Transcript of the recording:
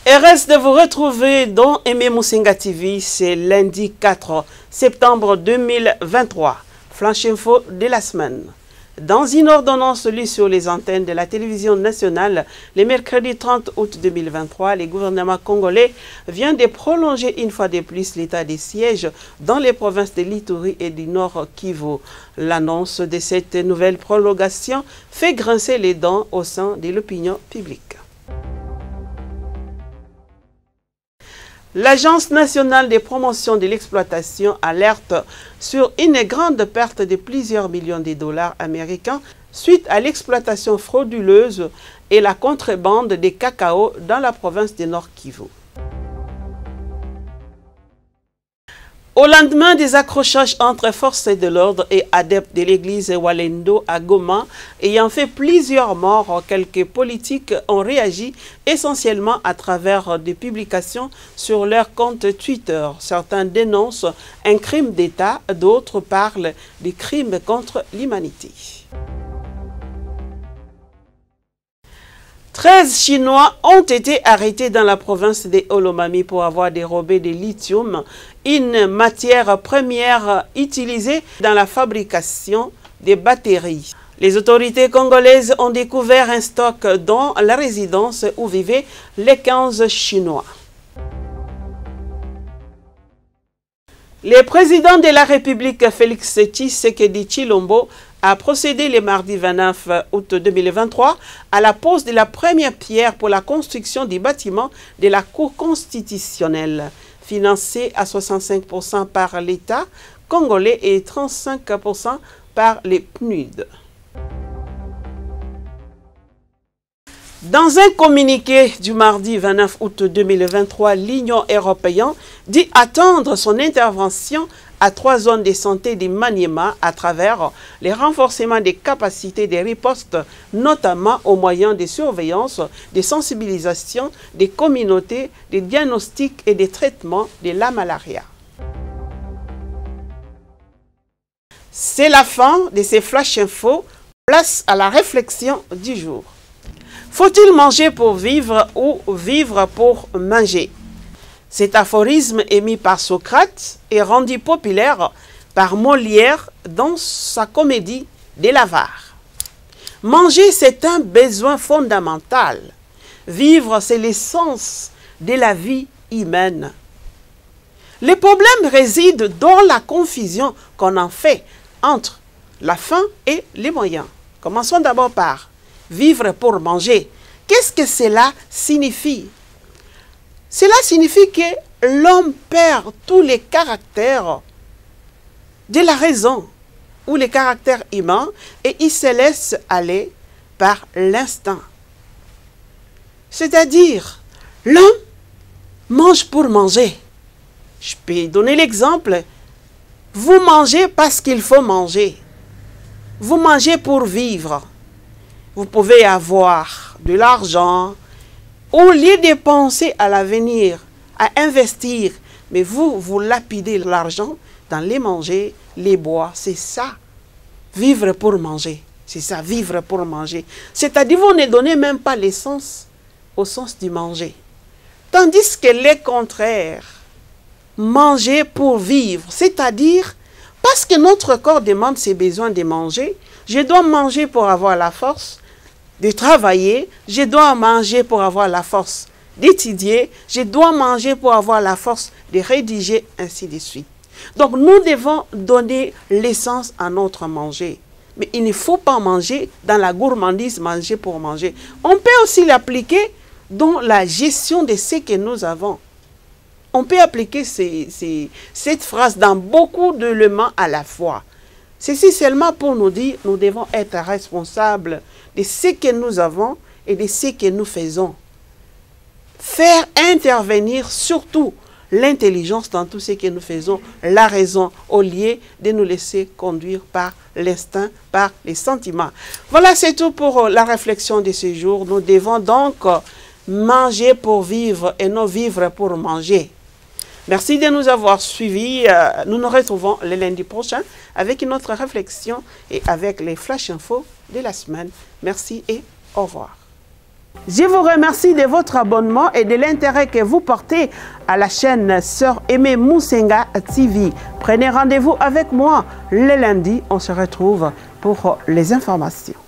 Heureuse de vous retrouver dans Aimé Moussinga TV, c'est lundi 4 septembre 2023. Flash info de la semaine. Dans une ordonnance lue sur les antennes de la télévision nationale, le mercredi 30 août 2023, le gouvernement congolais vient de prolonger une fois de plus l'état des sièges dans les provinces de l'Ituri et du Nord Kivu. L'annonce de cette nouvelle prolongation fait grincer les dents au sein de l'opinion publique. L'Agence nationale de promotion de l'exploitation alerte sur une grande perte de plusieurs millions de dollars américains suite à l'exploitation frauduleuse et la contrebande des cacao dans la province du Nord Kivu. Au lendemain des accrochages entre forces de l'ordre et adeptes de l'église Walendo à Goma, ayant fait plusieurs morts, quelques politiques ont réagi essentiellement à travers des publications sur leur compte Twitter. Certains dénoncent un crime d'État, d'autres parlent des crimes contre l'humanité. 13 Chinois ont été arrêtés dans la province de Olomami pour avoir dérobé du lithium, une matière première utilisée dans la fabrication des batteries. Les autorités congolaises ont découvert un stock dans la résidence où vivaient les 15 Chinois. Le président de la République, Félix Tshisekedi Tshilombo, a procédé le mardi 29 août 2023 à la pose de la première pierre pour la construction du bâtiment de la Cour constitutionnelle, financé à 65% par l'État congolais et 35% par les PNUD. Dans un communiqué du mardi 29 août 2023, l'Union européenne dit attendre son intervention à 3 zones de santé du Maniema à travers les renforcements des capacités de riposte, notamment aux moyens de surveillance, de sensibilisation des communautés, de diagnostic et de traitement de la malaria. C'est la fin de ces flash infos. Place à la réflexion du jour. Faut-il manger pour vivre ou vivre pour manger? Cet aphorisme émis par Socrate est rendu populaire par Molière dans sa comédie de l'avare. Manger, c'est un besoin fondamental. Vivre, c'est l'essence de la vie humaine. Le problème réside dans la confusion qu'on en fait entre la faim et les moyens. Commençons d'abord par vivre pour manger. Qu'est-ce que cela signifie? Cela signifie que l'homme perd tous les caractères de la raison ou les caractères humains et il se laisse aller par l'instinct. C'est-à-dire, l'homme mange pour manger. Je peux donner l'exemple. Vous mangez parce qu'il faut manger. Vous mangez pour vivre. Vous pouvez avoir de l'argent. Au lieu de penser à l'avenir, à investir, mais vous lapidez l'argent dans les manger, les boire. C'est ça, vivre pour manger. C'est ça, vivre pour manger. C'est-à-dire, vous ne donnez même pas l'essence au sens du manger. Tandis que le contraire, manger pour vivre, c'est-à-dire, parce que notre corps demande ses besoins de manger, je dois manger pour avoir la force de travailler, je dois manger pour avoir la force d'étudier, je dois manger pour avoir la force de rédiger, ainsi de suite. Donc nous devons donner l'essence à notre manger. Mais il ne faut pas manger dans la gourmandise, manger pour manger. On peut aussi l'appliquer dans la gestion de ce que nous avons. On peut appliquer cette phrase dans beaucoup d'éléments à la fois. Ceci seulement pour nous dire, nous devons être responsables de ce que nous avons et de ce que nous faisons. Faire intervenir surtout l'intelligence dans tout ce que nous faisons, la raison, au lieu de nous laisser conduire par l'instinct, par les sentiments. Voilà, c'est tout pour la réflexion de ce jour. Nous devons donc manger pour vivre et non vivre pour manger. Merci de nous avoir suivis. Nous nous retrouvons le lundi prochain avec une autre réflexion et avec les flash infos de la semaine. Merci et au revoir. Je vous remercie de votre abonnement et de l'intérêt que vous portez à la chaîne Sœur Aimée Moussenga TV. Prenez rendez-vous avec moi le lundi. On se retrouve pour les informations.